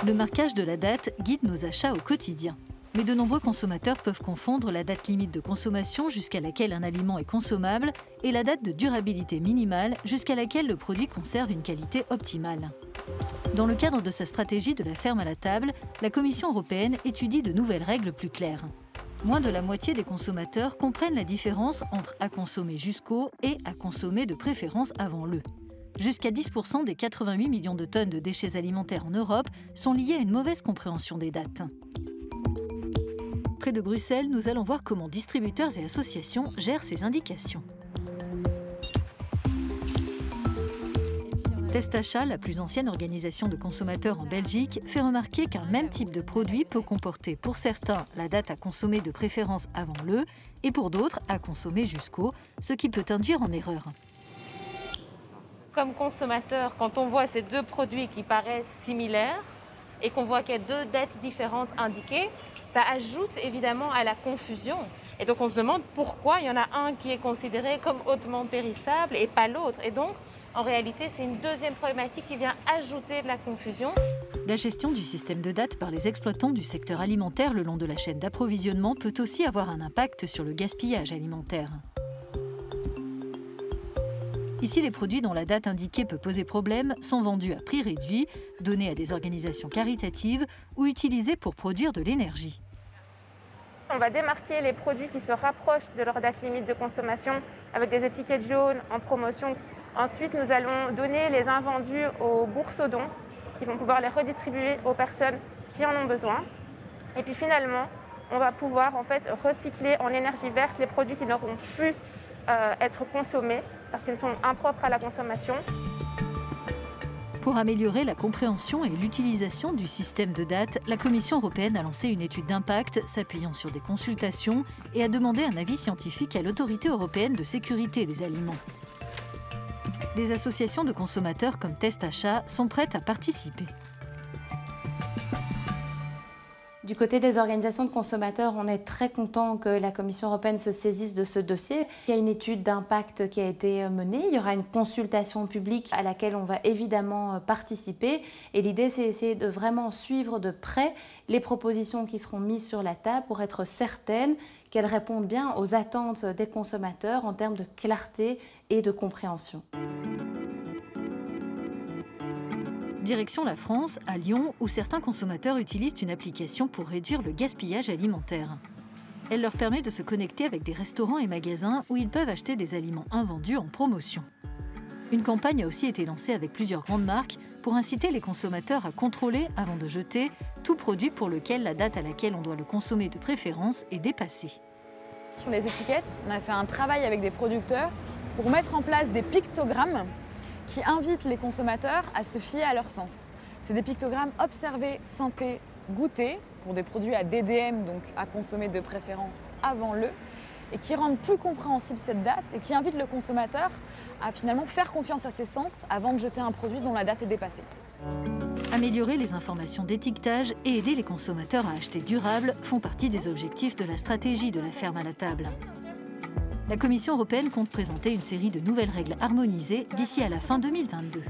Le marquage de la date guide nos achats au quotidien. Mais de nombreux consommateurs peuvent confondre la date limite de consommation jusqu'à laquelle un aliment est consommable et la date de durabilité minimale jusqu'à laquelle le produit conserve une qualité optimale. Dans le cadre de sa stratégie de la ferme à la table, la Commission européenne étudie de nouvelles règles plus claires. Moins de la moitié des consommateurs comprennent la différence entre à consommer jusqu'au et à consommer de préférence avant le. Jusqu'à 10% des 88 millions de tonnes de déchets alimentaires en Europe sont liés à une mauvaise compréhension des dates. Près de Bruxelles, nous allons voir comment distributeurs et associations gèrent ces indications. Testachat, la plus ancienne organisation de consommateurs en Belgique, fait remarquer qu'un même type de produit peut comporter pour certains la date à consommer de préférence avant le et pour d'autres à consommer jusqu'au, ce qui peut induire en erreur. Comme consommateur, quand on voit ces deux produits qui paraissent similaires et qu'on voit qu'il y a deux dates différentes indiquées, ça ajoute évidemment à la confusion. Et donc on se demande pourquoi il y en a un qui est considéré comme hautement périssable et pas l'autre. Et donc, en réalité, c'est une deuxième problématique qui vient ajouter de la confusion. La gestion du système de date par les exploitants du secteur alimentaire le long de la chaîne d'approvisionnement peut aussi avoir un impact sur le gaspillage alimentaire. Ici, les produits dont la date indiquée peut poser problème sont vendus à prix réduit, donnés à des organisations caritatives ou utilisés pour produire de l'énergie. On va démarquer les produits qui se rapprochent de leur date limite de consommation avec des étiquettes jaunes en promotion. Ensuite, nous allons donner les invendus aux bourses-aux-dons qui vont pouvoir les redistribuer aux personnes qui en ont besoin. Et puis finalement, on va pouvoir recycler en énergie verte les produits qui n'auront plus être consommés parce qu'ils sont impropres à la consommation. Pour améliorer la compréhension et l'utilisation du système de date, la Commission européenne a lancé une étude d'impact s'appuyant sur des consultations et a demandé un avis scientifique à l'Autorité européenne de sécurité des aliments. Les associations de consommateurs comme Testachat sont prêtes à participer. Du côté des organisations de consommateurs, on est très content que la Commission européenne se saisisse de ce dossier. Il y a une étude d'impact qui a été menée, il y aura une consultation publique à laquelle on va évidemment participer. Et l'idée, c'est essayer de vraiment suivre de près les propositions qui seront mises sur la table pour être certaine qu'elles répondent bien aux attentes des consommateurs en termes de clarté et de compréhension. Direction la France, à Lyon, où certains consommateurs utilisent une application pour réduire le gaspillage alimentaire. Elle leur permet de se connecter avec des restaurants et magasins où ils peuvent acheter des aliments invendus en promotion. Une campagne a aussi été lancée avec plusieurs grandes marques pour inciter les consommateurs à contrôler, avant de jeter, tout produit pour lequel la date à laquelle on doit le consommer de préférence est dépassée. Sur les étiquettes, on a fait un travail avec des producteurs pour mettre en place des pictogrammes qui invitent les consommateurs à se fier à leur sens. C'est des pictogrammes observés, sentés, goûtés, pour des produits à DDM, donc à consommer de préférence avant le, et qui rendent plus compréhensible cette date et qui invitent le consommateur à finalement faire confiance à ses sens avant de jeter un produit dont la date est dépassée. Améliorer les informations d'étiquetage et aider les consommateurs à acheter durable font partie des objectifs de la stratégie de la ferme à la table. La Commission européenne compte présenter une série de nouvelles règles harmonisées d'ici à la fin 2022.